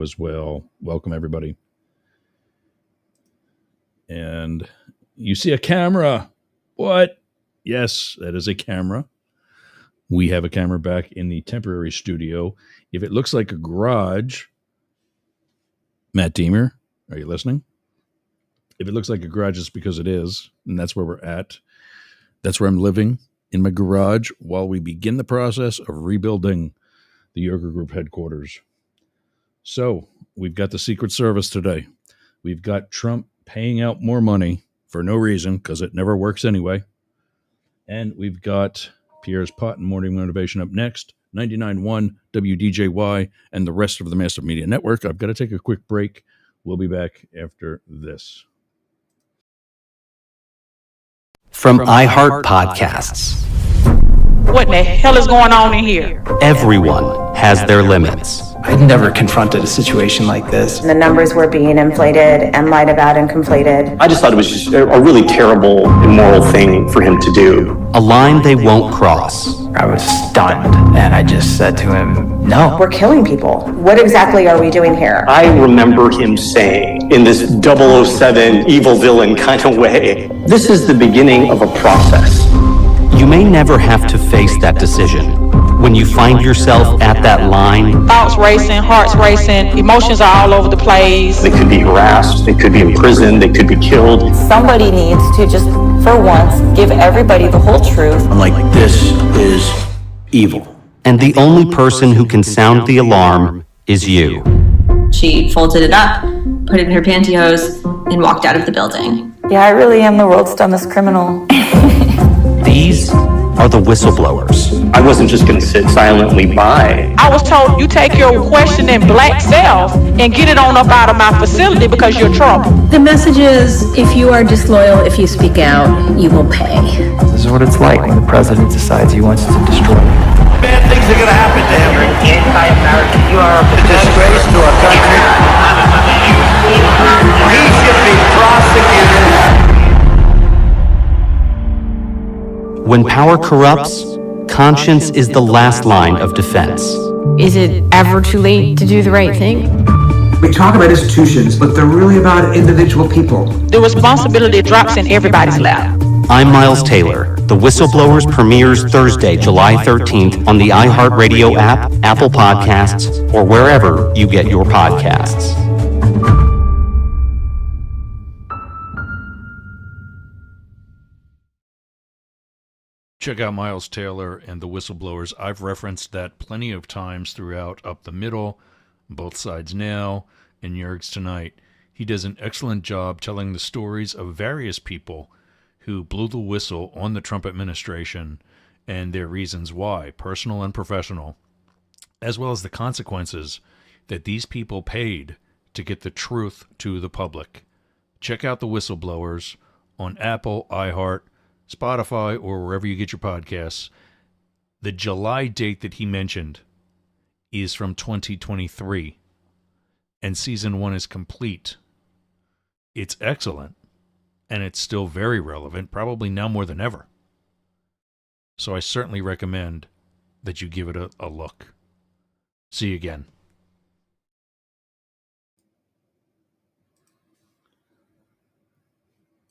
as well. Welcome, everybody. And you see a camera. What? Yes, that is a camera. We have a camera back in the temporary studio. If it looks like a garage, Matt Deemer, are you listening? If it looks like a garage, it's because it is, and that's where we're at. That's where I'm living, in my garage, while we begin the process of rebuilding the Yoga Group headquarters. So, we've got the Secret Service today. We've got Trump paying out more money for no reason, because it never works anyway. And we've got Pierre's Pot and Morning Motivation up next, 99.1 WDJY, and the rest of the Massive Media Network. I've got to take a quick break. We'll be back after this. From iHeart Podcasts. What the hell is going on in here? Everyone has their limits. I'd never confronted a situation like this. The numbers were being inflated and lied about and conflated. I just thought it was just a really terrible, immoral thing for him to do. A line they won't cross. I was stunned, and I just said to him, no. We're killing people. What exactly are we doing here? I remember him saying, in this 007 evil villain kind of way, this is the beginning of a process. You may never have to face that decision. When you find yourself at that line, Thoughts racing, hearts racing, emotions are all over the place. They could be harassed, they could be imprisoned, they could be killed. Somebody needs to just, for once, give everybody the whole truth. I'm like, this is evil. and the only person who can sound the alarm is you. She folded it up, put it in her pantyhose, and walked out of the building. Yeah, I really am the world's dumbest criminal. These are the whistleblowers. I wasn't just going to sit silently by. I was told you take your questioning black self and get it on up out of my facility because you're trouble. The message is, if you are disloyal, if you speak out, you will pay. This is what it's like when the president decides he wants to destroy you. Bad things are going to happen to him. Anti-American. You are A disgrace to our country. He should be prosecuted. When power corrupts, conscience is the last line of defense. Is it ever too late to do the right thing? We talk about institutions, but they're really about individual people. The responsibility drops in everybody's lap. I'm Miles Taylor. The Whistleblowers premieres Thursday, July 13th on the iHeartRadio app, Apple Podcasts, or wherever you get your podcasts. Check out Miles Taylor and the Whistleblowers. I've referenced that plenty of times throughout Up the Middle, Both Sides Now, and Yerg's Tonight. He does an excellent job telling the stories of various people who blew the whistle on the Trump administration and their reasons why, personal and professional, as well as the consequences that these people paid to get the truth to the public. Check out the Whistleblowers on Apple, iHeart, Spotify, or wherever you get your podcasts. The July date that he mentioned is from 2023, and season 1 is complete. It's excellent, and it's still very relevant, probably now more than ever. So I certainly recommend that you give it a look. See you again.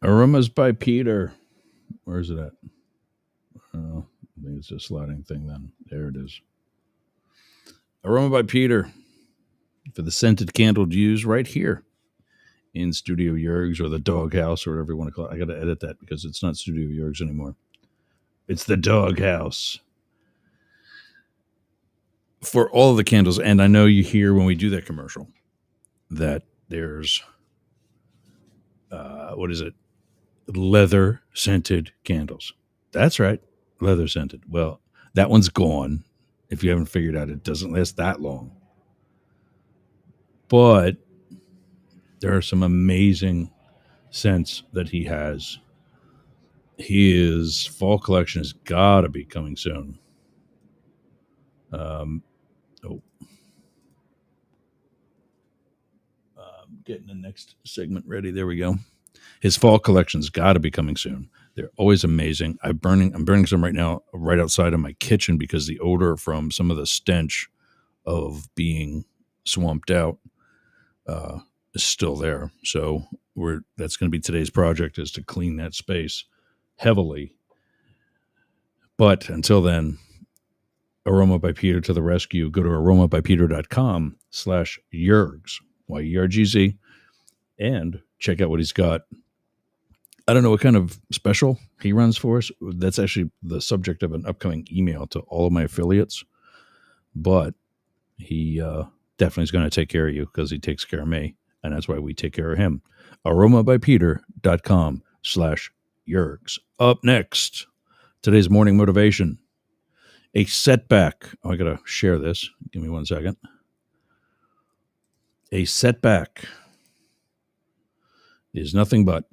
Aromas by Peter. Where is it at? Oh, I think it's a sliding thing then. There it is. Aroma by Peter for the scented candle to use right here in Studio Yerg's or the Doghouse or whatever you want to call it. I got to edit that because it's not Studio Yerg's anymore. It's the Doghouse. For all of the candles, and I know you hear when we do that commercial that there's, what is it? Leather scented candles. That's right. Leather scented. Well, that one's gone. If you haven't figured out, it doesn't last that long. But there are some amazing scents that he has. His fall collection has got to be coming soon. Getting the next segment ready. There we go. His fall collection's got to be coming soon. They're always amazing. I'm burning some right now, right outside of my kitchen because the odor from some of the stench of being swamped out is still there. So that's going to be today's project, is to clean that space heavily. But until then, Aroma by Peter to the rescue. Go to aromabypeter.com/Yergs, YERGZ, and check out what he's got. I don't know what kind of special he runs for us. That's actually the subject of an upcoming email to all of my affiliates. But he definitely is going to take care of you, because he takes care of me. And that's why we take care of him. aromabypeter.com/Yergs. Up next, today's morning motivation. A setback. Oh, I got to share this. Give me 1 second. A setback is nothing but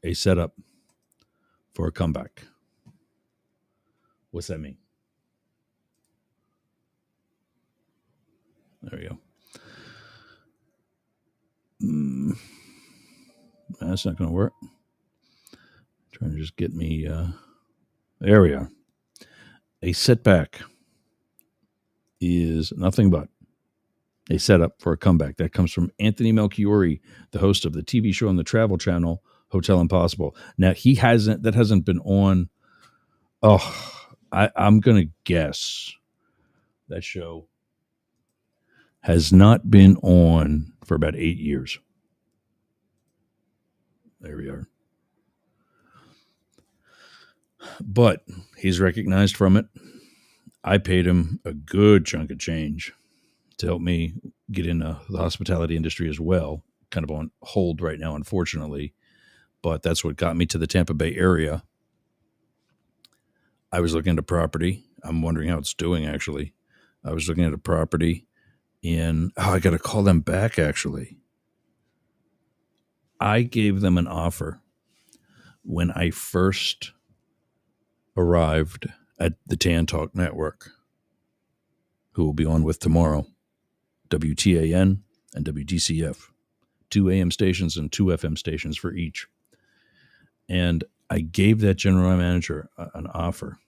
a setup for a comeback. What's that mean? There we go. That's not going to work. Trying to just get me. There we are. A setback is nothing but a setup for a comeback. That comes from Anthony Melchiorri, the host of the TV show on the Travel Channel, Hotel Impossible. Now, that hasn't been on. I'm going to guess that show has not been on for about 8 years. There we are. But he's recognized from it. I paid him a good chunk of change to help me get into the hospitality industry as well. Kind of on hold right now, unfortunately. But that's what got me to the Tampa Bay area. I was looking at a property. I'm wondering how it's doing, actually. I was looking at a property in... I got to call them back, actually. I gave them an offer when I first arrived at the Tan Talk Network, who will be on with tomorrow, WTAN and WDCF, 2 AM stations and 2 FM stations for each. And I gave that general manager an offer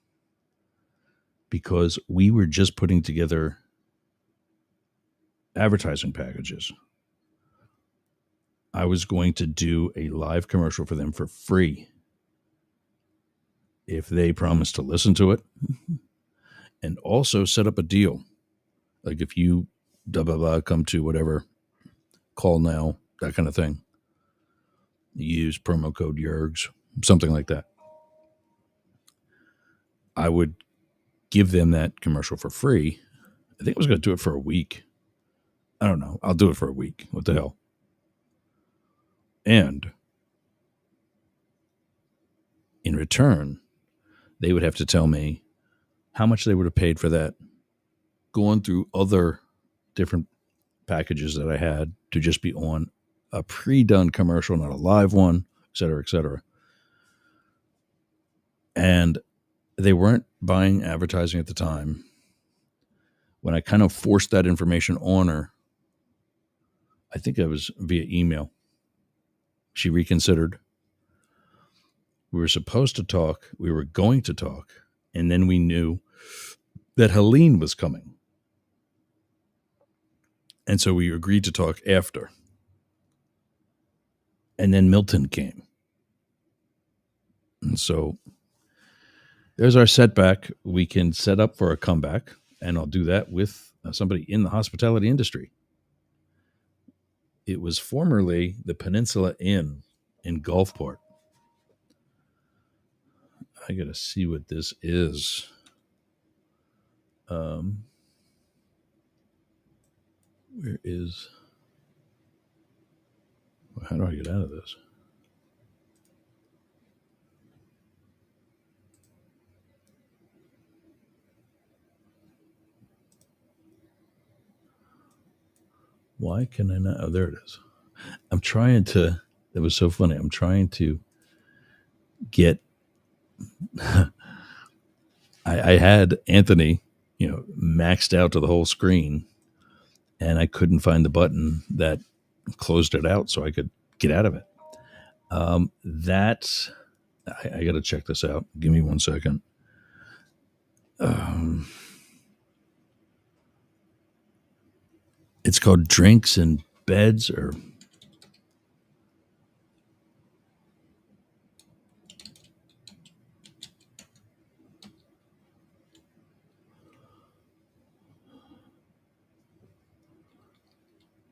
because we were just putting together advertising packages. I was going to do a live commercial for them for free if they promised to listen to it, and also set up a deal. Like if you come to whatever, call now, that kind of thing. Use promo code YERGS, something like that. I would give them that commercial for free. I think I was going to do it for a week. I don't know. I'll do it for a week. What the hell? And in return, they would have to tell me how much they would have paid for that, going through other different packages that I had to just be on a pre-done commercial, not a live one, et cetera, et cetera. And they weren't buying advertising at the time. When I kind of forced that information on her, I think it was via email, she reconsidered. We were supposed to talk. We were going to talk. And then we knew that Helene was coming. And so we agreed to talk after. And then Milton came. And so there's our setback. We can set up for a comeback. And I'll do that with somebody in the hospitality industry. It was formerly the Peninsula Inn in Gulfport. I got to see what this is. Where is... How do I get out of this? Why can I not? Oh, there it is. I'm trying to... That was so funny. I'm trying to get... I had Anthony, maxed out to the whole screen, and I couldn't find the button that closed it out so I could get out of it. I got to check this out. Give me 1 second. It's called Drinks and beds or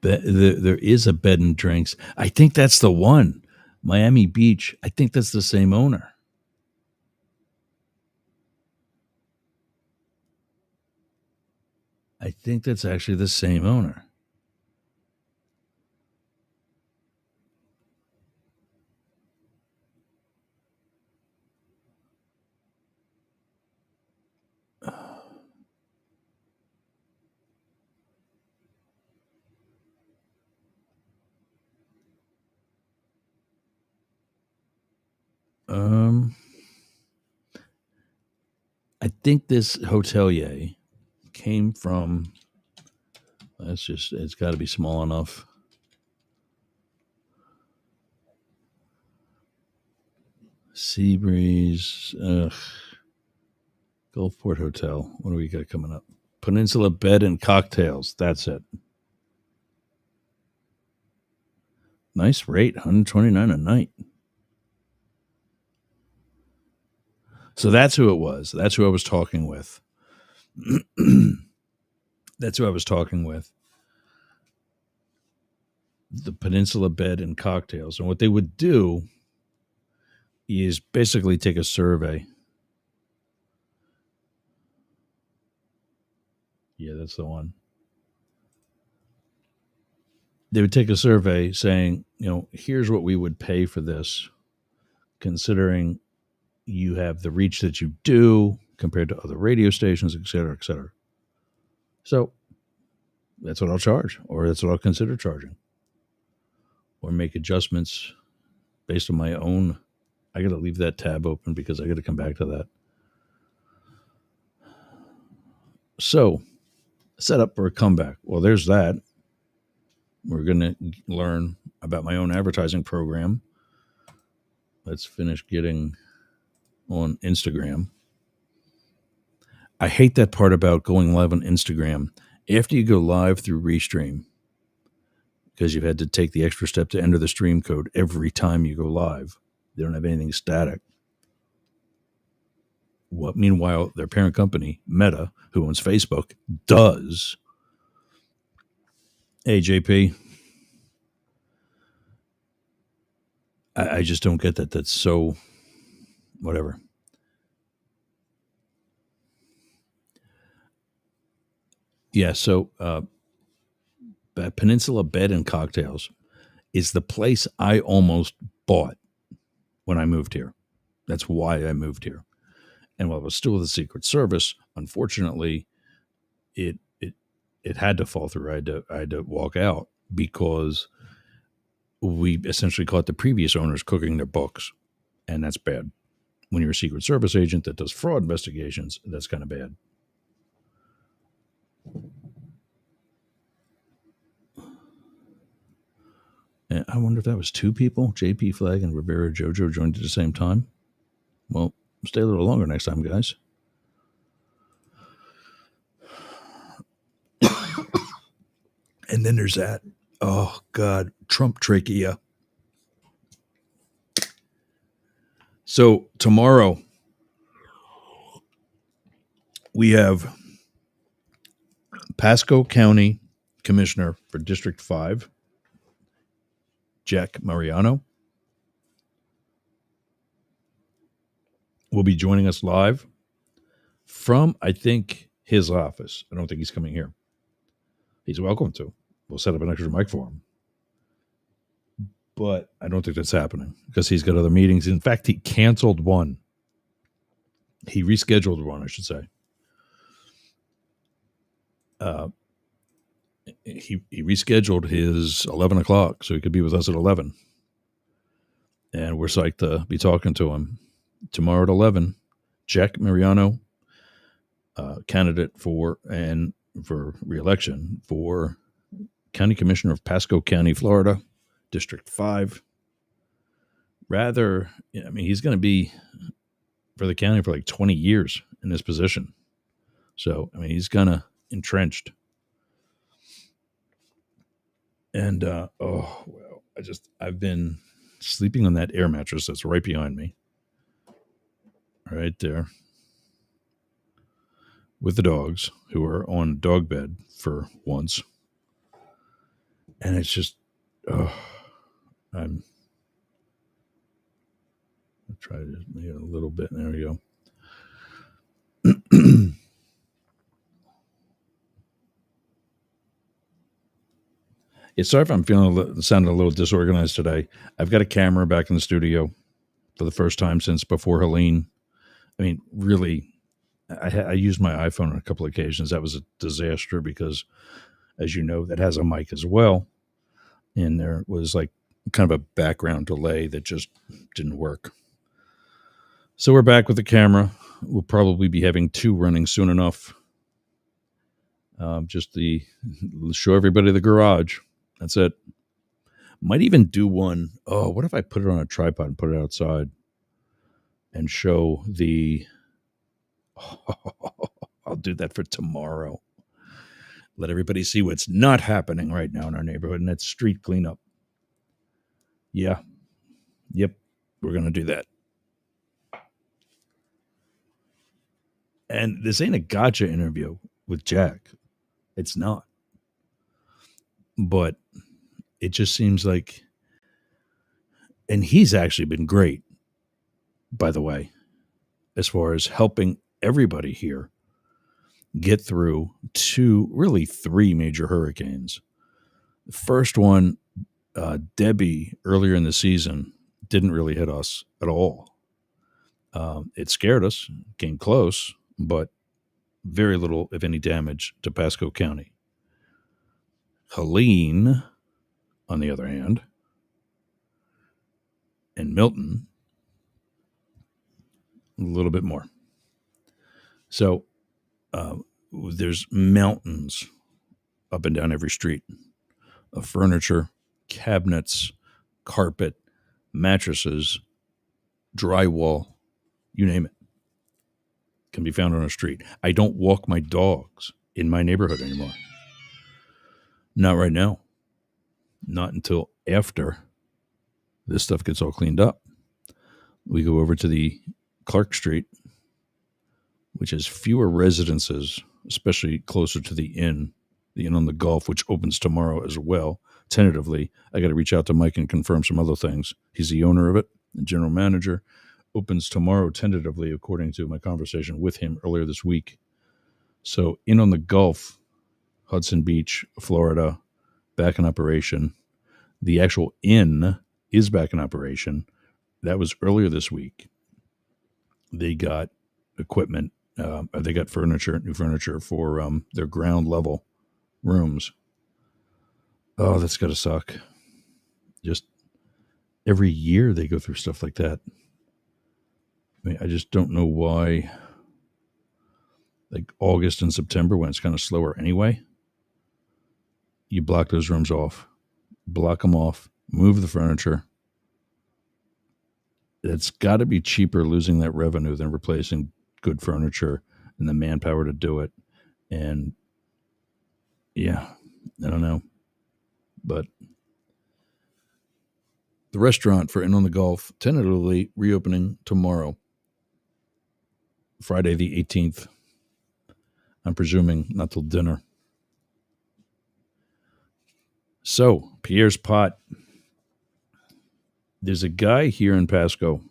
there is a bed and drinks. I think that's the one. Miami Beach. I think that's the same owner. I think that's actually the same owner. I think this hotelier came from, it's got to be small enough. Seabreeze, Gulfport Hotel. What do we got coming up? Peninsula Bed and Cocktails. That's it. Nice rate, $129 a night. So that's who it was. That's who I was talking with. That's who I was talking with. The Peninsula Bed and Cocktails. And what they would do is basically take a survey. Yeah, that's the one. They would take a survey saying, here's what we would pay for this, considering you have the reach that you do compared to other radio stations, et cetera, et cetera. So that's what I'll charge, or that's what I'll consider charging, or make adjustments based on my own. I got to leave that tab open because I got to come back to that. So set up for a comeback. Well, there's that. We're going to learn about my own advertising program. Let's finish getting on Instagram. I hate that part about going live on Instagram. After you go live through Restream, because you've had to take the extra step to enter the stream code every time you go live. They don't have anything static. Meanwhile, their parent company, Meta, who owns Facebook, does. Hey, JP. I just don't get that. That's so whatever. Yeah, so Peninsula Bed and Cocktails is the place I almost bought when I moved here. That's why I moved here. And while it was still the Secret Service, unfortunately, it had to fall through. I had to walk out because we essentially caught the previous owners cooking their books, and that's bad. When you're a Secret Service agent that does fraud investigations, that's kind of bad. And I wonder if that was two people, JP Flag and Rivera Jojo, joined at the same time. Well, stay a little longer next time, guys. And then there's that. Oh, God. Trump trachea. So tomorrow, we have Pasco County Commissioner for District 5, Jack Mariano, will be joining us live from, I think, his office. I don't think he's coming here. He's welcome to. We'll set up an extra mic for him. But I don't think that's happening because he's got other meetings. In fact, he canceled one. He rescheduled one, I should say. He rescheduled his 11 o'clock so he could be with us at 11. And we're psyched to be talking to him tomorrow at 11. Jack Mariano, candidate for re-election for County Commissioner of Pasco County, Florida, District 5. He's going to be for the county for like 20 years in this position. So, he's kind of entrenched. And I've been sleeping on that air mattress that's right behind me, right there, with the dogs who are on dog bed for once. And it's just, I'll try to make it a little bit. There we go. Yeah, sorry if I'm sounding a little disorganized today. I've got a camera back in the studio for the first time since before Helene. I mean, really, I used my iPhone on a couple of occasions. That was a disaster because, as you know, that has a mic as well. And there was like kind of a background delay that just didn't work. So we're back with the camera. We'll probably be having 2 running soon enough. Just to show everybody the garage. That's it. Might even do one. Oh, what if I put it on a tripod and put it outside and show the... I'll do that for tomorrow. Let everybody see what's not happening right now in our neighborhood, and that's street cleanup. Yeah. Yep. We're going to do that. And this ain't a gotcha interview with Jack. It's not. But it just seems like, and he's actually been great, by the way, as far as helping everybody here get through 3 major hurricanes. The first one, Debbie, earlier in the season, didn't really hit us at all. It scared us, came close, but very little, if any, damage to Pasco County. Helene, on the other hand, and Milton, a little bit more. So there's mountains up and down every street of furniture, cabinets, carpet, mattresses, drywall, you name it, can be found on a street. I don't walk my dogs in my neighborhood anymore. Not right now. Not until after this stuff gets all cleaned up. We go over to the Clark Street, which has fewer residences, especially closer to the Inn on the Gulf, which opens tomorrow as well. Tentatively, I got to reach out to Mike and confirm some other things. He's the owner of it, the general manager. Opens tomorrow tentatively, according to my conversation with him earlier this week. So Inn on the Gulf, Hudson Beach, Florida, back in operation. The actual inn is back in operation. That was earlier this week. They got equipment. They got new furniture for their ground level rooms. Oh, that's got to suck. Just every year they go through stuff like that. I mean, I just don't know why, like August and September, when it's kind of slower anyway, you block those rooms off, block them off, move the furniture. It's got to be cheaper losing that revenue than replacing good furniture and the manpower to do it. And yeah, I don't know. But the restaurant for Inn on the Gulf, tentatively reopening tomorrow, Friday the 18th. I'm presuming not till dinner. So, Pierre's Pot. There's a guy here in Pasco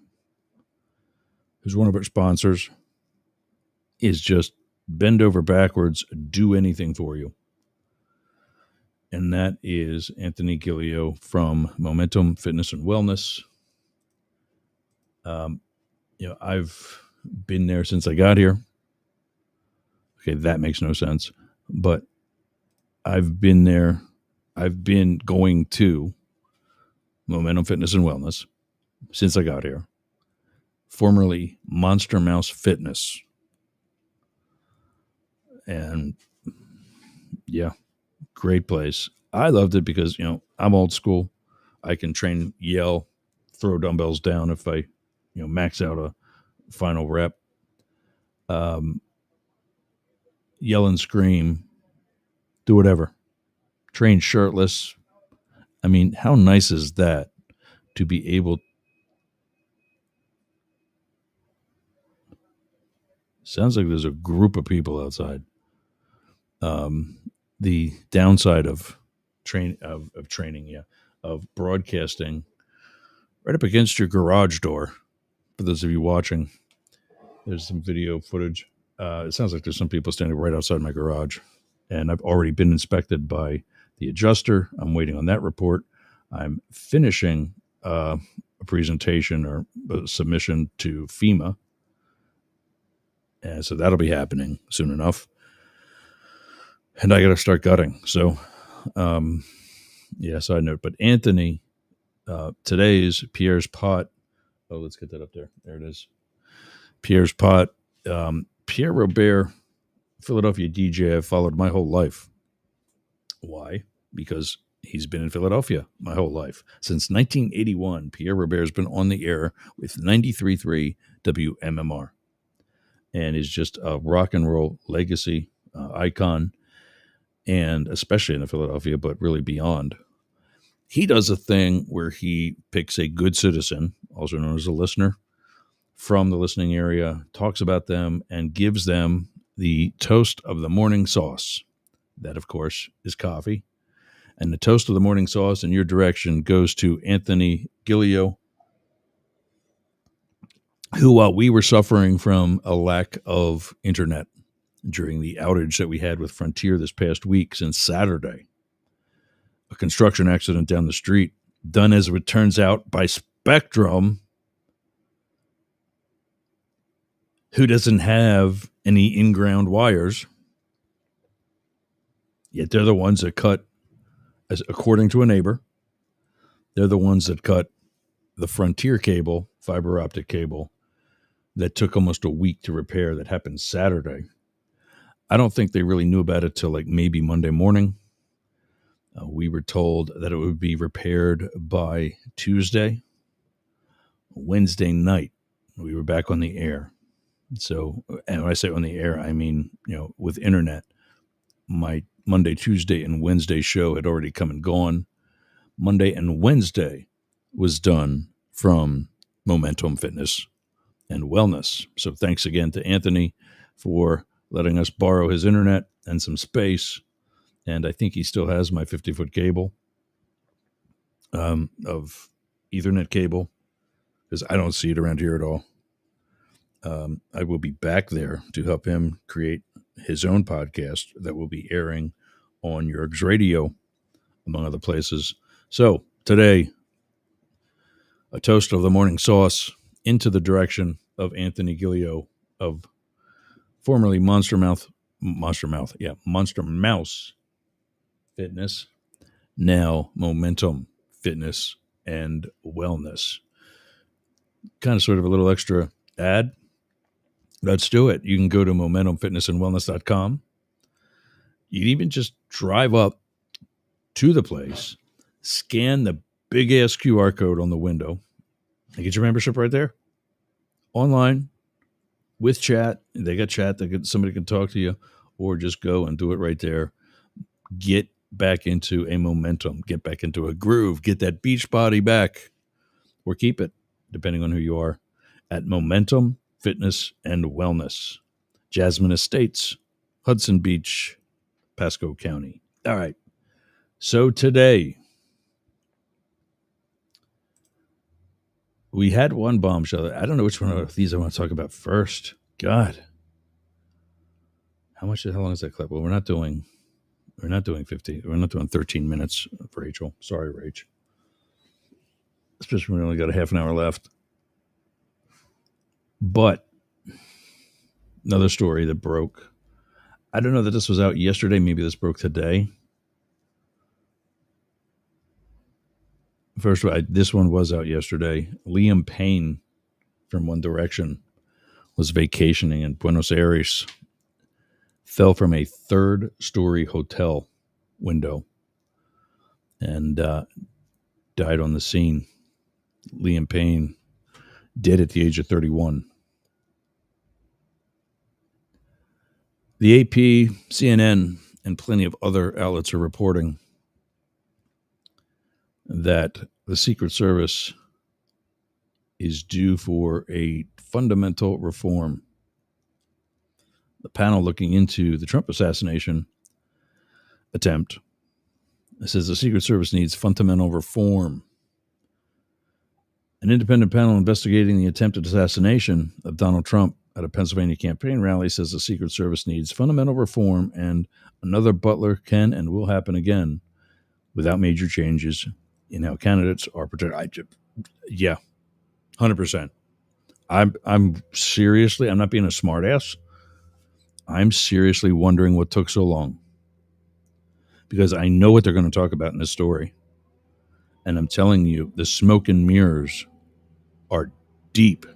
who's one of our sponsors. Is just bend over backwards, do anything for you. And that is Anthony Gilio from Momentum Fitness and Wellness. I've been there since I got here. Okay, that makes no sense. But I've been there. I've been going to Momentum Fitness and Wellness since I got here. Formerly Monster Mouse Fitness. And yeah, great place. I loved it because, I'm old school. I can train, yell, throw dumbbells down if I, max out a final rep. Yell and scream, do whatever. Train shirtless, I mean, how nice is that to be able? Sounds like there's a group of people outside. The downside of training, of broadcasting right up against your garage door. For those of you watching, there's some video footage. It sounds like there's some people standing right outside my garage, and I've already been inspected by the adjuster. I'm waiting on that report. I'm finishing a presentation or a submission to FEMA, and so that'll be happening soon enough. And I got to start gutting. So, side note. But Anthony, today's Pierre's pot. Oh, let's get that up there. There it is. Pierre's pot. Pierre Robert, Philadelphia DJ, I've followed my whole life. Why? Because he's been in Philadelphia my whole life. Since 1981, Pierre Robert has been on the air with 93.3 WMMR and is just a rock and roll legacy icon, and especially in Philadelphia, but really beyond. He does a thing where he picks a good citizen, also known as a listener, from the listening area, talks about them, and gives them the toast of the morning sauce. That, of course, is coffee. And the toast of the morning sauce in your direction goes to Anthony Gilio, who, while we were suffering from a lack of internet during the outage that we had with Frontier this past week since Saturday, a construction accident down the street, done as it turns out by Spectrum, who doesn't have any in-ground wires, yet they're the ones that cut, as according to a neighbor, they're the ones that cut the Frontier cable, fiber optic cable, that took almost a week to repair, that happened Saturday. I don't think they really knew about it till like maybe Monday morning. We were told that it would be repaired by Tuesday. Wednesday night, we were back on the air. So, and when I say on the air, I mean, with internet. My Monday, Tuesday, and Wednesday show had already come and gone. Monday and Wednesday was done from Momentum Fitness and Wellness. So thanks again to Anthony for letting us borrow his internet and some space. And I think he still has my 50-foot cable of Ethernet cable, because I don't see it around here at all. I will be back there to help him create his own podcast that will be airing on Yerg's Radio, among other places. So today, a toast of the morning sauce into the direction of Anthony Gilio of formerly Monster Mouse Fitness, now Momentum Fitness and Wellness. Kind of sort of a little extra ad. Let's do it. You can go to momentumfitnessandwellness.com. You can even just drive up to the place, scan the big ass QR code on the window, and get your membership right there. Online, with chat. They got chat that somebody can talk to you, or just go and do it right there. Get back into a momentum, get back into a groove, get that beach body back, or keep it, depending on who you are, at Momentum Fitness and Wellness, Jasmine Estates, Hudson Beach, Pasco County. All right. So today, we had one bombshell. I don't know which one of these I want to talk about first. God. How long is that clip? Well, we're not doing 50. We're not doing 13 minutes, Rachel. Sorry, Rach. Especially when we only got a half an hour left. But another story that broke. I don't know that this was out yesterday. Maybe this broke today. First of all, this one was out yesterday. Liam Payne from One Direction was vacationing in Buenos Aires, fell from a third-story hotel window, and died on the scene. Liam Payne, dead at the age of 31. The AP, CNN, and plenty of other outlets are reporting that the Secret Service is due for a fundamental reform. The panel looking into the Trump assassination attempt says the Secret Service needs fundamental reform. An independent panel investigating the attempted assassination of Donald Trump at a Pennsylvania campaign rally says the Secret Service needs fundamental reform and another Butler can and will happen again without major changes in how candidates are protected. Yeah, 100%. I'm seriously, I'm not being a smartass. I'm seriously wondering what took so long, because I know what they're going to talk about in this story. And I'm telling you, the smoke and mirrors are deep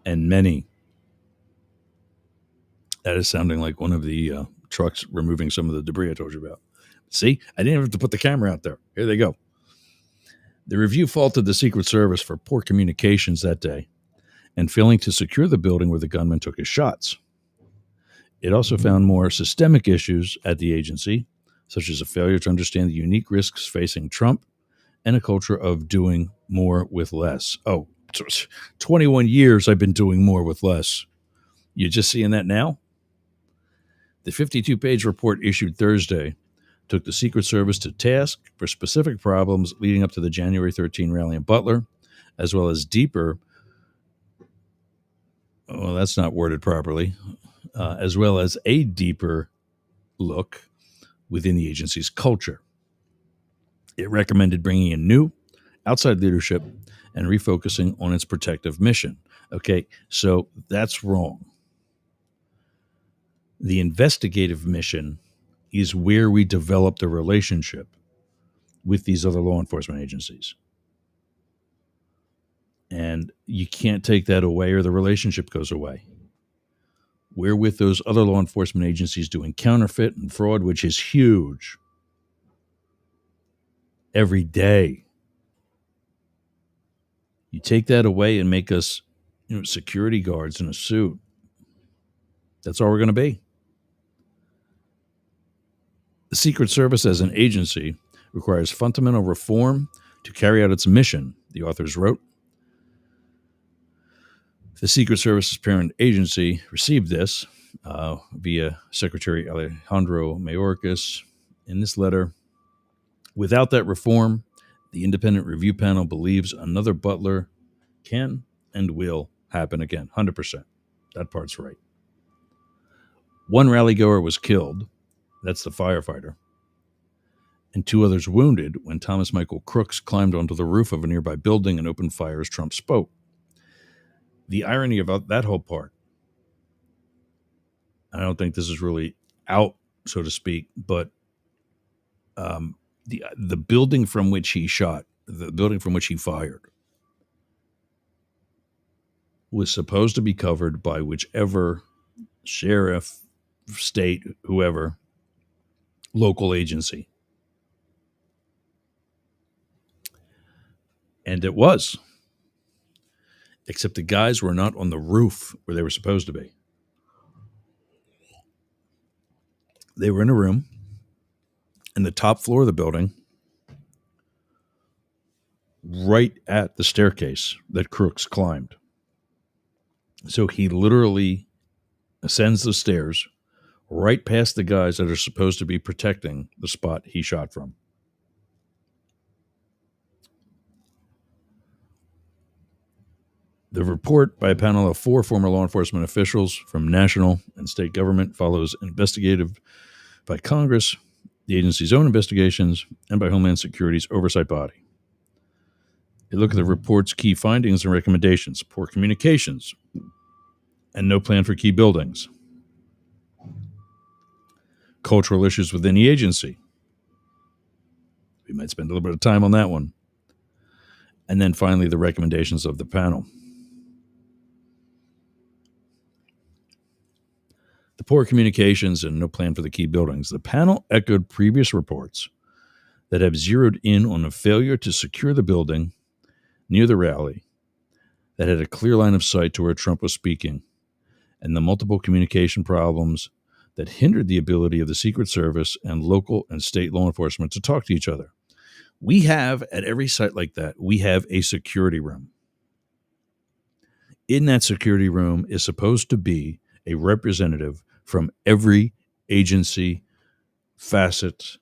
and many. That is sounding like one of the trucks removing some of the debris I told you about. See, I didn't have to put the camera out there. Here they go. The review faulted the Secret Service for poor communications that day and failing to secure the building where the gunman took his shots. It also found more systemic issues at the agency, such as a failure to understand the unique risks facing Trump and a culture of doing more with less. Oh, 21 years I've been doing more with less. You just seeing that now? The 52-page report issued Thursday took the Secret Service to task for specific problems leading up to the January 13 rally in Butler, as well as deeper, well, that's not worded properly, as well as a deeper look within the agency's culture. It recommended bringing in new outside leadership and refocusing on its protective mission. Okay, so that's wrong. The investigative mission is where we develop the relationship with these other law enforcement agencies. And you can't take that away or the relationship goes away. We're with those other law enforcement agencies doing counterfeit and fraud, which is huge, every day. You take that away and make us, security guards in a suit. That's all we're going to be. The Secret Service as an agency requires fundamental reform to carry out its mission, the authors wrote. The Secret Service's parent agency received this via Secretary Alejandro Mayorkas in this letter. Without that reform, the independent review panel believes another Butler can and will happen again. 100%. That part's right. One rallygoer was killed. That's the firefighter. And two others wounded when Thomas Michael Crooks climbed onto the roof of a nearby building and opened fire as Trump spoke. The irony about that whole part, I don't think this is really out, so to speak, but the building from which he shot, the building from which he fired, was supposed to be covered by whichever sheriff, state, whoever, local agency. And it was. Except the guys were not on the roof where they were supposed to be. They were in a room in the top floor of the building, right at the staircase that Crooks climbed. So he literally ascends the stairs right past the guys that are supposed to be protecting the spot he shot from. The report by a panel of 4 former law enforcement officials from national and state government follows investigative by Congress, the agency's own investigations, and by Homeland Security's oversight body. They look at the report's key findings and recommendations: poor communications and no plan for key buildings, cultural issues within the agency. We might spend a little bit of time on that one. And then finally, the recommendations of the panel. The poor communications and no plan for the key buildings. The panel echoed previous reports that have zeroed in on a failure to secure the building near the rally that had a clear line of sight to where Trump was speaking, and the multiple communication problems that hindered the ability of the Secret Service and local and state law enforcement to talk to each other. We have, at every site like that, we have a security room. In that security room is supposed to be a representative from every agency, facet,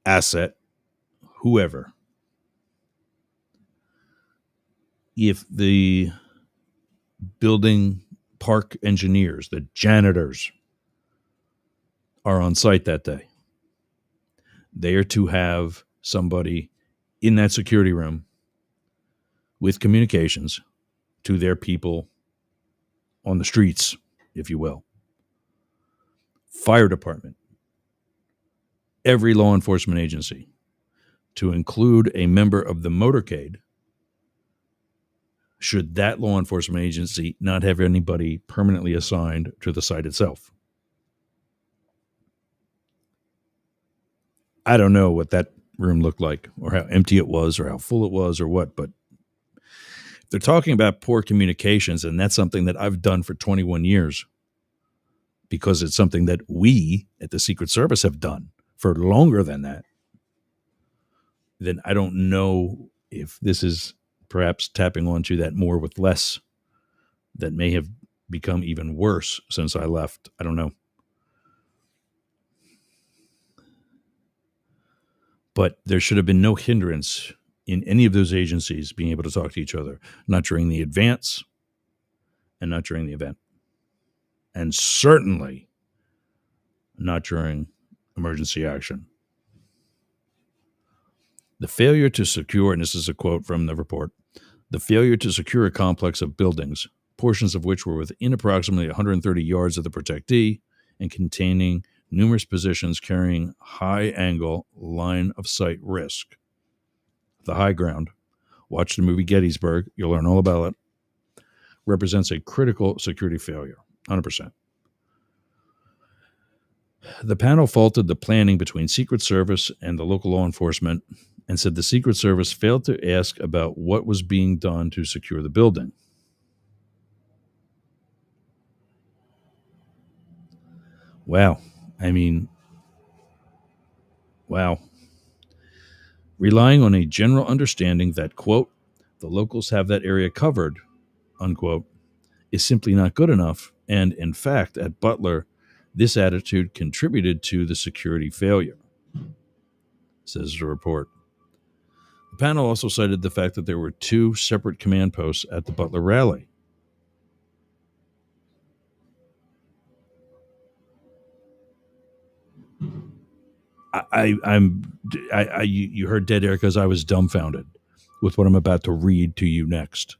asset, whoever. If the building park engineers, the janitors, are on site that day, they are to have somebody in that security room with communications to their people on the streets, if you will. Fire department, every law enforcement agency, to include a member of the motorcade, should that law enforcement agency not have anybody permanently assigned to the site itself. I don't know what that room looked like, or how empty it was, or how full it was, or what, but they're talking about poor communications, and that's something that I've done for 21 years because it's something that we at the Secret Service have done for longer than that. Then I don't know if this is perhaps tapping onto that more with less that may have become even worse since I left. I don't know. But there should have been no hindrance in any of those agencies being able to talk to each other, not during the advance and not during the event. And certainly not during emergency action. The failure to secure, and this is a quote from the report, the failure to secure a complex of buildings, portions of which were within approximately 130 yards of the protectee and containing numerous positions carrying high-angle line-of-sight risk. The high ground, watch the movie Gettysburg, you'll learn all about it, represents a critical security failure, 100%. The panel faulted the planning between Secret Service and the local law enforcement and said the Secret Service failed to ask about what was being done to secure the building. Wow. I mean, wow. Relying on a general understanding that, quote, the locals have that area covered, unquote, is simply not good enough. And in fact, at Butler, this attitude contributed to the security failure, says the report. The panel also cited the fact that there were 2 separate command posts at the Butler rally. You heard dead air because I was dumbfounded with what I'm about to read to you next.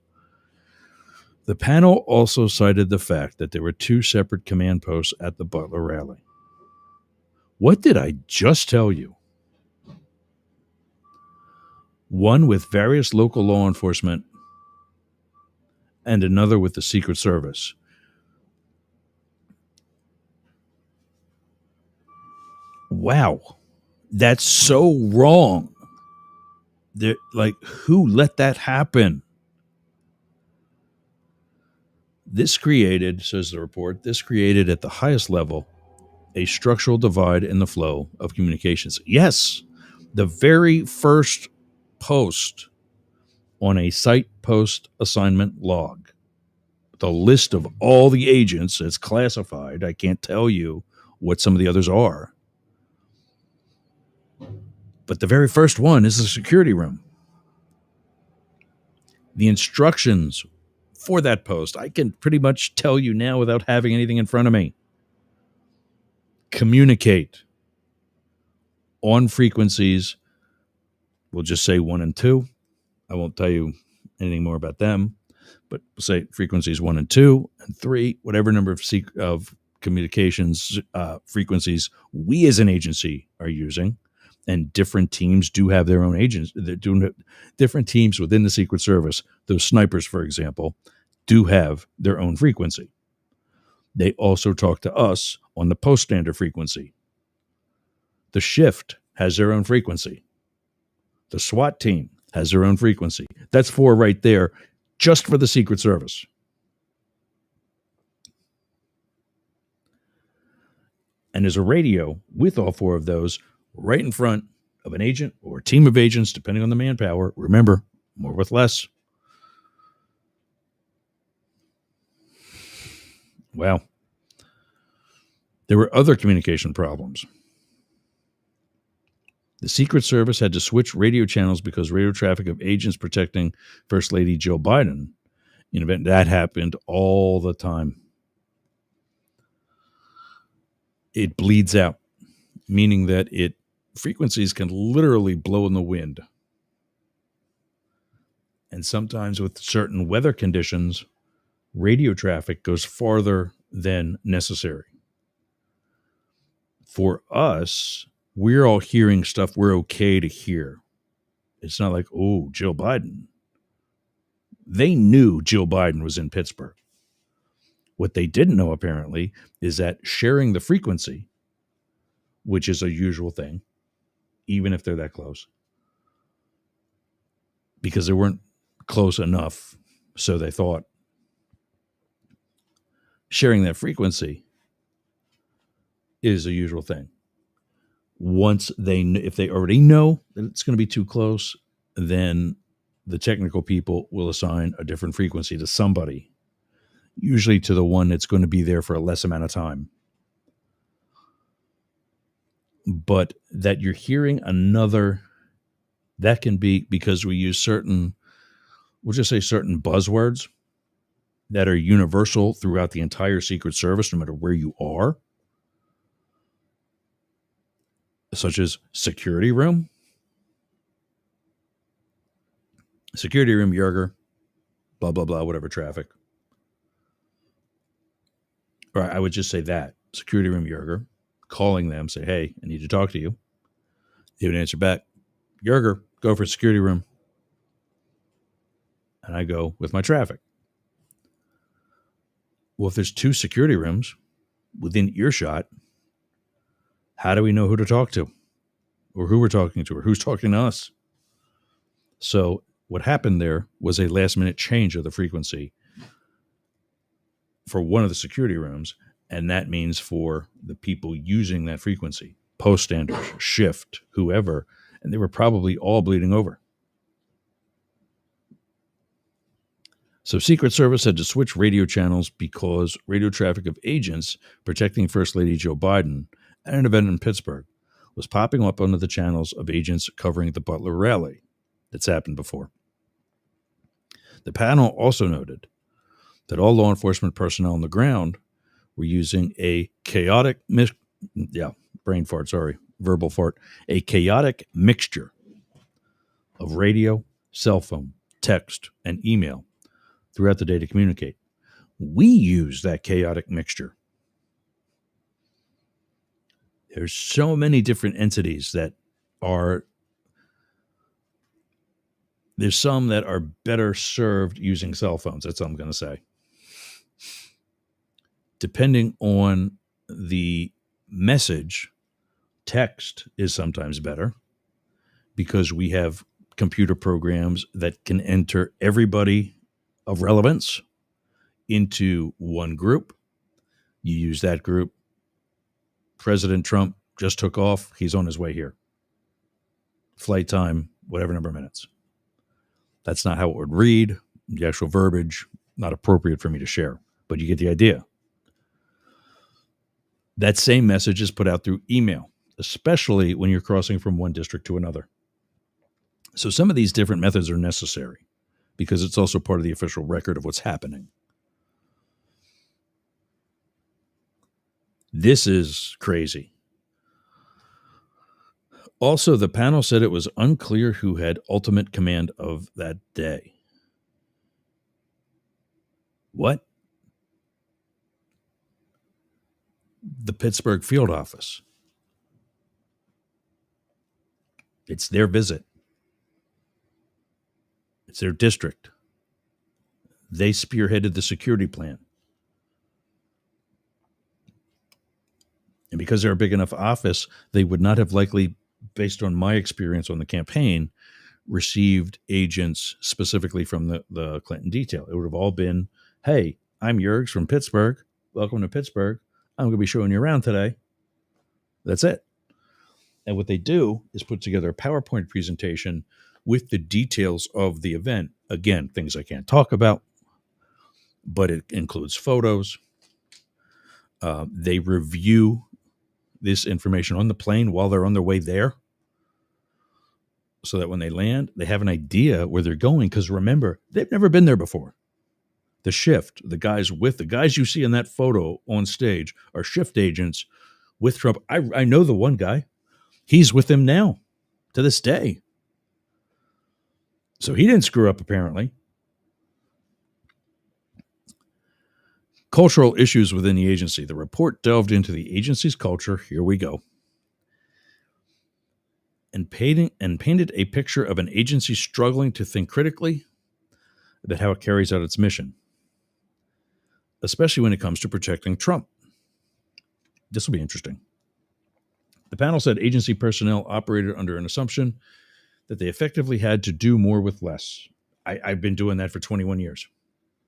The panel also cited the fact that there were 2 separate command posts at the Butler rally. What did I just tell you? One with various local law enforcement and another with the Secret Service. Wow. That's so wrong. Like, who let that happen? This created, says the report, this created at the highest level a structural divide in the flow of communications. Yes, the very first post on a site post assignment log, the list of all the agents is classified. I can't tell you what some of the others are. But the very first one is the security room. The instructions for that post, I can pretty much tell you now without having anything in front of me. Communicate on frequencies. We'll just say 1 and 2. I won't tell you anything more about them, but we'll say frequencies 1 and 2 and 3, whatever number of communications frequencies we as an agency are using. And different teams do have their own agents. They're doing different teams within the Secret Service. Those snipers, for example, do have their own frequency. They also talk to us on the post standard frequency. The shift has their own frequency. The SWAT team has their own frequency. That's 4 right there, just for the Secret Service. And there's a radio with all 4 of those right in front of an agent or a team of agents, depending on the manpower. Remember, more with less. Well, there were other communication problems. The Secret Service had to switch radio channels because radio traffic of agents protecting First Lady Jill Biden. In event that happened all the time. It bleeds out, meaning that frequencies can literally blow in the wind. And sometimes with certain weather conditions, radio traffic goes farther than necessary. For us, we're all hearing stuff we're okay to hear. It's not like, oh, Jill Biden. They knew Jill Biden was in Pittsburgh. What they didn't know, apparently, is that sharing the frequency, which is a usual thing, even if they're that close, because they weren't close enough, so they thought, sharing that frequency is a usual thing. Once if they already know that it's going to be too close, then the technical people will assign a different frequency to somebody, usually to the one that's going to be there for a less amount of time. But that you're hearing another, that can be because we use certain, we'll just say certain buzzwords that are universal throughout the entire Secret Service, no matter where you are, such as security room, Yerger, blah, blah, blah, whatever traffic. Or I would just say that, security room Yerger, calling them, say, hey, I need to talk to you. They would answer back, Yerger, go for security room. And I go with my traffic. Well, if there's two security rooms within earshot, how do we know who to talk to or who we're talking to or who's talking to us? So what happened there was a last minute change of the frequency for one of the security rooms. And that means for the people using that frequency, post standards, shift, whoever, and they were probably all bleeding over. So Secret Service had to switch radio channels because radio traffic of agents protecting First Lady Joe Biden at an event in Pittsburgh was popping up under the channels of agents covering the Butler rally. That's happened before. The panel also noted that all law enforcement personnel on the ground were using a chaotic mixture of radio, cell phone, text, and email throughout the day to communicate. We use that chaotic mixture. There's so many different entities that are, there's some that are better served using cell phones. That's all I'm going to say. Depending on the message, text is sometimes better because we have computer programs that can enter everybody of relevance into one group. You use that group. President Trump just took off. He's on his way here. Flight time, whatever number of minutes. That's not how it would read. The actual verbiage, not appropriate for me to share, but you get the idea. That same message is put out through email, especially when you're crossing from one district to another. So some of these different methods are necessary because it's also part of the official record of what's happening. This is crazy. Also, the panel said it was unclear who had ultimate command of that day. What? The Pittsburgh field office. It's their visit. It's their district. They spearheaded the security plan. And because they're a big enough office, they would not have likely, based on my experience on the campaign, received agents specifically from the Clinton detail. It would have all been, hey, I'm Yergs from Pittsburgh. Welcome to Pittsburgh. I'm going to be showing you around today. That's it. And what they do is put together a PowerPoint presentation with the details of the event. Again, things I can't talk about, but it includes photos. They review this information on the plane while they're on their way there, so that when they land, they have an idea where they're going. Because remember, they've never been there before. The shift, the guys you see in that photo on stage are shift agents with Trump. I know the one guy. He's with him now to this day. So he didn't screw up, apparently. Cultural issues within the agency. The report delved into the agency's culture. Here we go. And painted a picture of an agency struggling to think critically about how it carries out its mission, especially when it comes to protecting Trump. This will be interesting. The panel said agency personnel operated under an assumption that they effectively had to do more with less. I've been doing that for 21 years.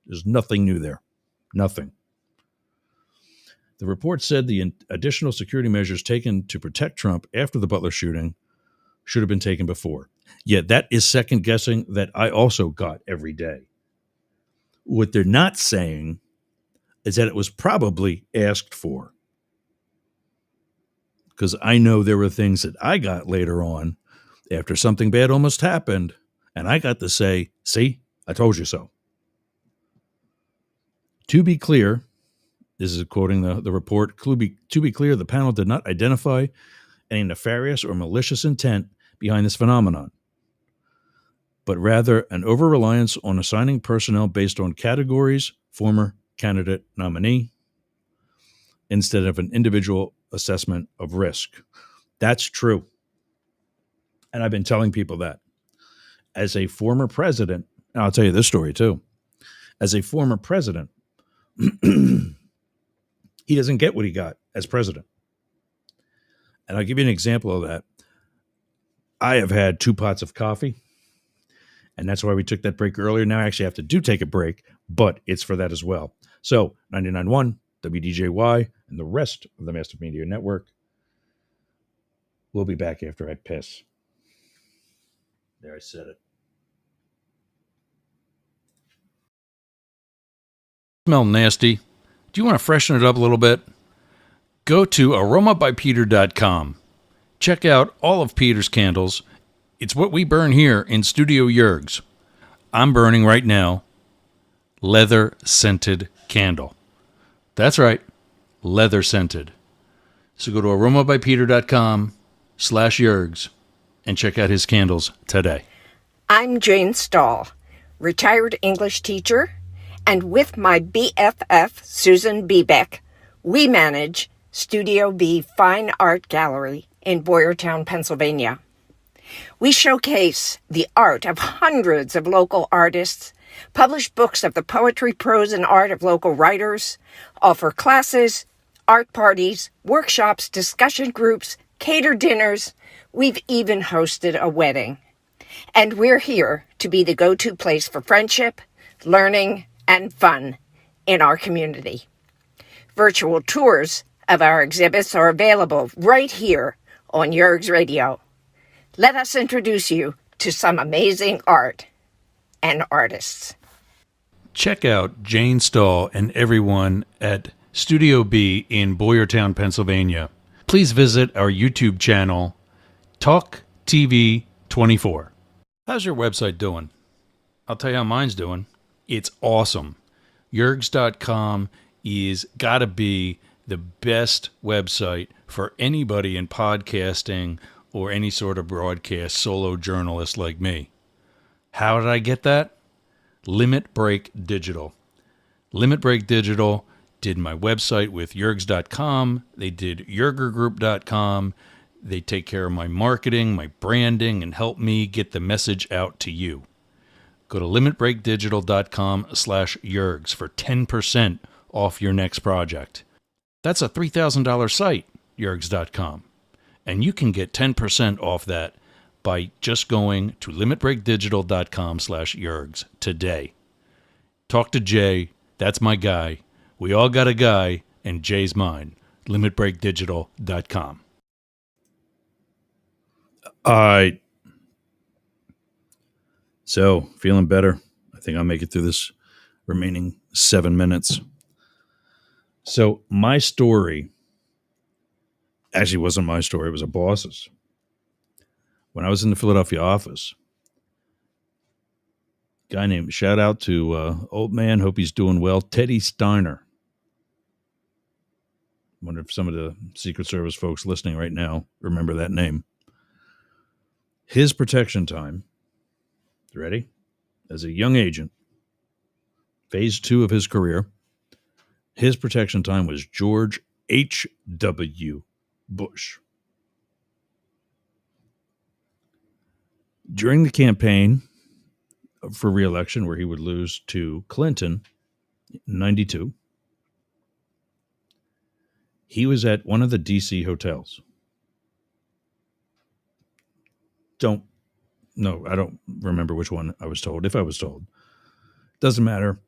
There's nothing new there. Nothing. The report said the additional security measures taken to protect Trump after the Butler shooting should have been taken before. Yet that is second guessing that I also got every day. What they're not saying is that it was probably asked for. Because I know there were things that I got later on after something bad almost happened, and I got to say, see, I told you so. To be clear, this is quoting the report, to be clear, the panel did not identify any nefarious or malicious intent behind this phenomenon, but rather an over-reliance on assigning personnel based on categories, former candidate nominee, instead of an individual assessment of risk. That's true. And I've been telling people that. As a former president, and I'll tell you this story too. As a former president, he doesn't get what he got as president. And I'll give you an example of that. I have had 2 pots of coffee, and that's why we took that break earlier. Now I actually have to take a break, but it's for that as well. So 99.1, WDJY, and the rest of the Master Media Network. We'll be back after I piss. There, I said it. Smell nasty. Do you want to freshen it up a little bit? Go to aromabypeter.com. Check out all of Peter's candles. It's what we burn here in Studio Yerg's. I'm burning right now leather scented candle. That's right, leather scented. So go to aromabypeter.com/Yerg's and check out his candles today. I'm Jane Stahl, retired English teacher, and with my BFF, Susan Bebeck, we manage Studio B Fine Art Gallery in Boyertown, Pennsylvania. We showcase the art of hundreds of local artists, publish books of the poetry, prose, and art of local writers, offer classes, art parties, workshops, discussion groups, cater dinners. We've even hosted a wedding. And we're here to be the go-to place for friendship, learning, and fun in our community. Virtual tours of our exhibits are available right here on Yerg's Radio. Let us introduce you to some amazing art and artists. Check out Jane Stahl and everyone at Studio B in Boyertown, Pennsylvania. Please visit our YouTube channel, Talk TV 24. How's your website doing? I'll tell you how mine's doing. It's awesome. Yergs.com is gotta be the best website for anybody in podcasting or any sort of broadcast solo journalist like me. How did I get that? Limit Break Digital. Limit Break Digital did my website with Yergs.com. They did YergerGroup.com. They take care of my marketing, my branding, and help me get the message out to you. Go to limitbreakdigital.com/Yergs for 10% off your next project. That's a $3,000 site, Yergs.com. And you can get 10% off that by just going to limitbreakdigital.com/Yergs today. Talk to Jay. That's my guy. We all got a guy, and Jay's mine. limitbreakdigital.com. So, feeling better. I think I'll make it through this remaining 7 minutes. So, my story actually wasn't my story. It was a boss's. When I was in the Philadelphia office, guy named, shout out to old man, hope he's doing well, Teddy Steiner. I wonder if some of the Secret Service folks listening right now remember that name. His protection time, ready? As a young agent, phase 2 of his career, his protection time was George H.W. Bush. During the campaign for re-election, where he would lose to Clinton in 92, he was at one of the D.C. hotels. I don't remember which one I was told, if I was told. Doesn't matter.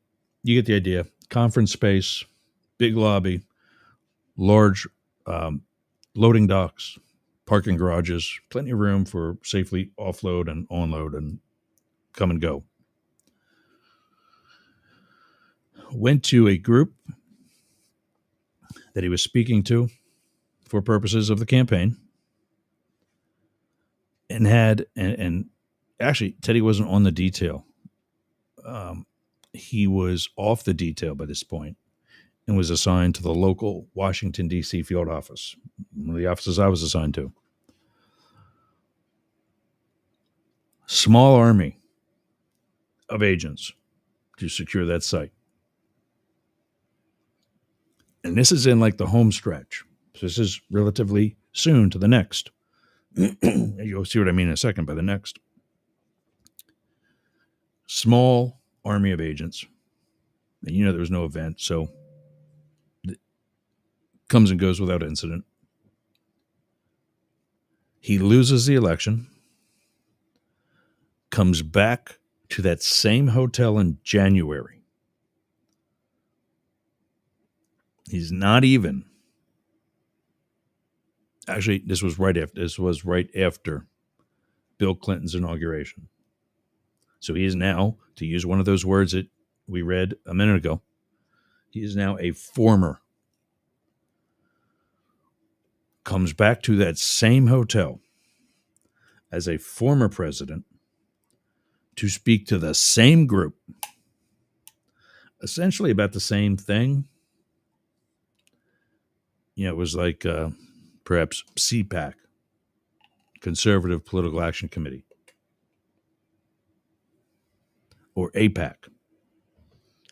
You get the idea. Conference space, big lobby, large loading docks, parking garages, plenty of room for safely offload and onload and come and go. Went to a group that he was speaking to for purposes of the campaign, and actually Teddy wasn't on the detail. He was off the detail by this point and was assigned to the local Washington, D.C. field office, one of the offices I was assigned to. Small army of agents to secure that site. And this is in like the home stretch. So this is relatively soon to the next. You'll see what I mean in a second by the next. Small army of agents. And there was no event, so it comes and goes without incident. He loses the election, comes back to that same hotel in January. He's not even. Actually, this was right after Bill Clinton's inauguration. So he is now, to use one of those words that we read a minute ago, he is now a former. Comes back to that same hotel as a former president to speak to the same group, essentially about the same thing. It was like perhaps CPAC, Conservative Political Action Committee, or APAC,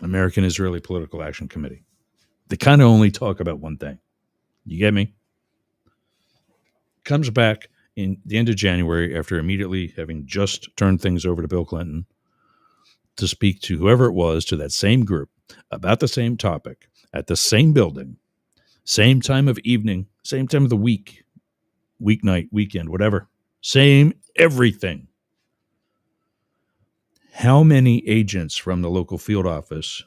American Israeli Political Action Committee. They kind of only talk about one thing. You get me? Comes back in the end of January after immediately having just turned things over to Bill Clinton to speak to whoever it was, to that same group, about the same topic, at the same building, same time of evening, same time of the week, weeknight, weekend, whatever. Same everything. How many agents from the local field office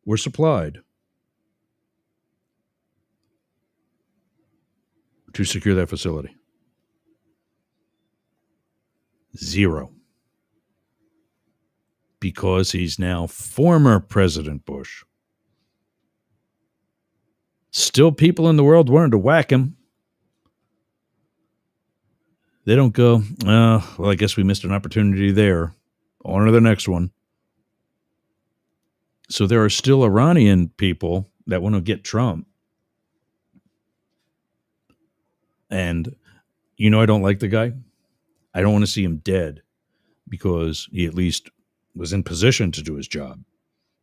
were supplied to secure that facility? 0. Because he's now former President Bush. Still people in the world wanted to whack him. They don't go, well, I guess we missed an opportunity there. On to the next one. So there are still Iranian people that want to get Trump. And, I don't like the guy. I don't want to see him dead because he at least was in position to do his job.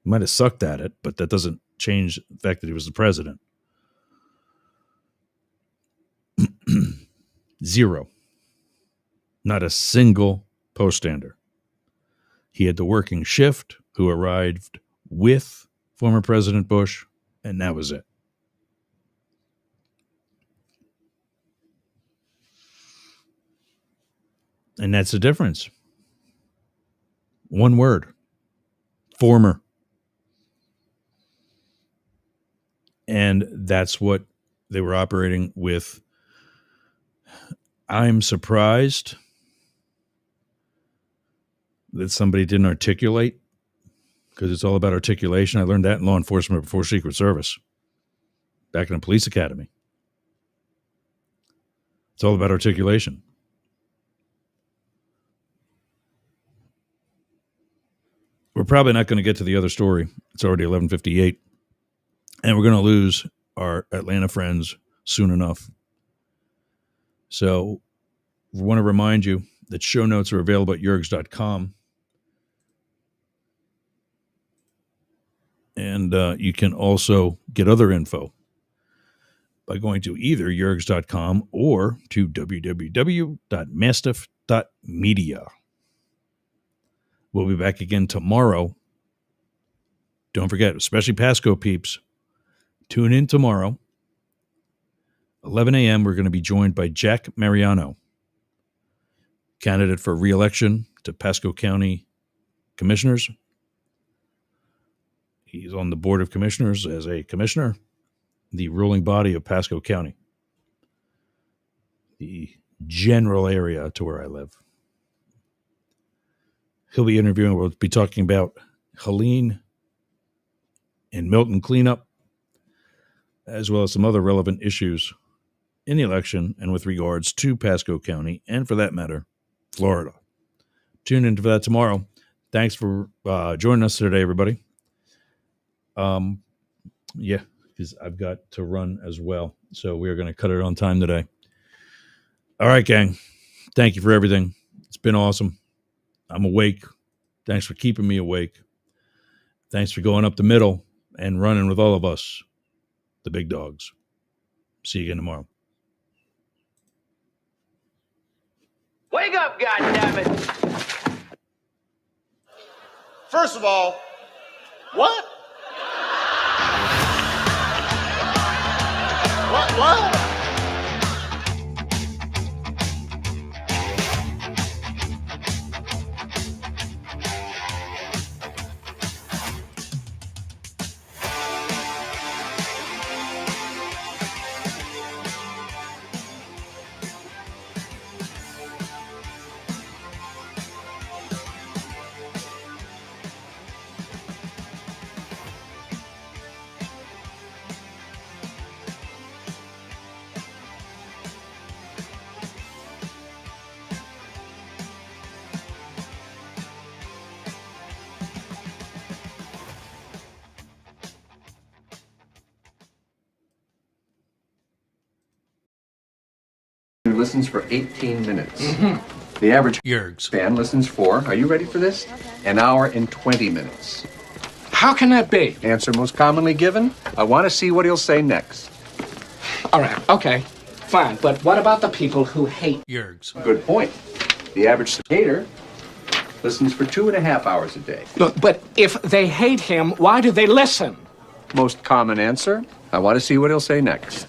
He might have sucked at it, but that doesn't change the fact that he was the president. 0. Not a single poststander. He had the working shift who arrived with former President Bush, and that was it. And that's the difference. One word. Former. And that's what they were operating with I'm surprised that somebody didn't articulate, because it's all about articulation. I learned that in law enforcement before Secret Service, back in the police academy. It's all about articulation. We're probably not going to get to the other story. It's already 11:58, and we're going to lose our Atlanta friends soon enough. So we want to remind you that show notes are available at yergs.com. And you can also get other info by going to either yergs.com or to www.mastiff.media. We'll be back again tomorrow. Don't forget, especially Pasco peeps, tune in tomorrow. 11 a.m., we're going to be joined by Jack Mariano, candidate for re-election to Pasco County Commissioners. He's on the Board of Commissioners as a commissioner, the ruling body of Pasco County, the general area to where I live. He'll be interviewing. We'll be talking about Helene and Milton cleanup, as well as some other relevant issues in the election and with regards to Pasco County, and for that matter, Florida. Tune in for that tomorrow. Thanks for joining us today, everybody. Yeah, because I've got to run as well. So we are going to cut it on time today. All right, gang. Thank you for everything. It's been awesome. I'm awake. Thanks for keeping me awake. Thanks for going up the middle and running with all of us, the big dogs. See you again tomorrow. Wake up, goddammit! First of all, what? What? Listens for 18 minutes. The average fan listens for, are you ready for this? An hour and 20 minutes. How can that be? Answer most commonly given. I want to see what he'll say next. All right, okay, fine. But what about the people who hate Yergs? Good point. The average skater listens for 2.5 hours a day. Look, but if they hate him, why do they listen? Most common answer, I want to see what he'll say next.